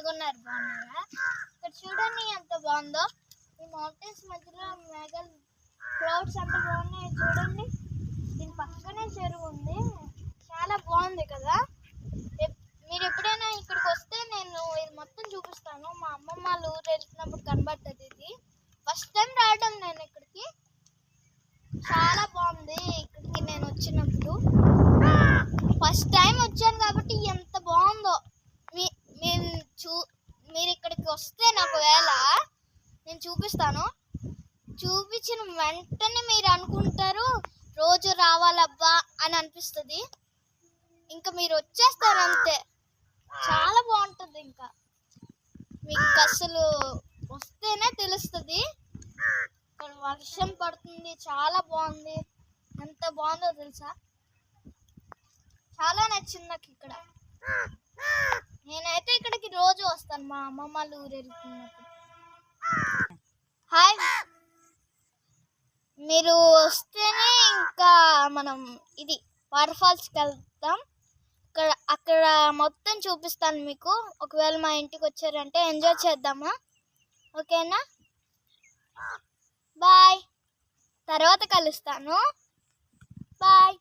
ఎలాగున్నారు? బాగున్నారా? ఇక్కడ చూడండి ఎంత బాగుందో. ఈ మౌంటైన్స్ మధ్యలో మేఘాలు, క్లౌడ్స్ ఎంత బాగున్నాయి చూడండి. దీని పక్కనే చెరువు ఉంది. చాలా బాగుంది కదా. మీరు ఎప్పుడైనా ఇక్కడికి వస్తే నేను ఇది మొత్తం చూపిస్తాను. మా అమ్మమ్మ వాళ్ళ ఊరు వెళ్తున్నప్పుడు కనబడుతుంది ఇది. ఫస్ట్ టైం రావడం నేను ఇక్కడికి. చాలా బాగుంది ఇక్కడికి నేను వచ్చినప్పుడు. ఫస్ట్ టైం వచ్చాను కాబట్టి ఎంత బాగుందో. మీరు ఇక్కడికి వస్తే నాకు వేళ నేను చూపిస్తాను. చూపించిన వెంటనే మీరు అనుకుంటారు రోజు రావాలబ్బా అని అనిపిస్తుంది. ఇంకా మీరు వచ్చేస్తారు అంతే. చాలా బాగుంటుంది. ఇంకా మీకు అసలు వస్తేనే తెలుస్తుంది. ఇక్కడ వర్షం పడుతుంది. చాలా బాగుంది. ఎంత బాగుందో తెలుసా. చాలా నచ్చింది నాకు ఇక్కడ. నేనైతే ఇక్కడికి రోజు వస్తాను మా అమ్మమ్మ వాళ్ళ ఊరు వెళ్తున్నప్పుడు. హాయ్, మీరు వస్తేనే ఇంకా మనం ఇది వాటర్ ఫాల్స్కి వెళ్తాం. అక్కడ మొత్తం చూపిస్తాను మీకు. ఒకవేళ మా ఇంటికి వచ్చారంటే ఎంజాయ్ చేద్దామా? ఓకేనా? బాయ్. తర్వాత కలుస్తాను. బాయ్.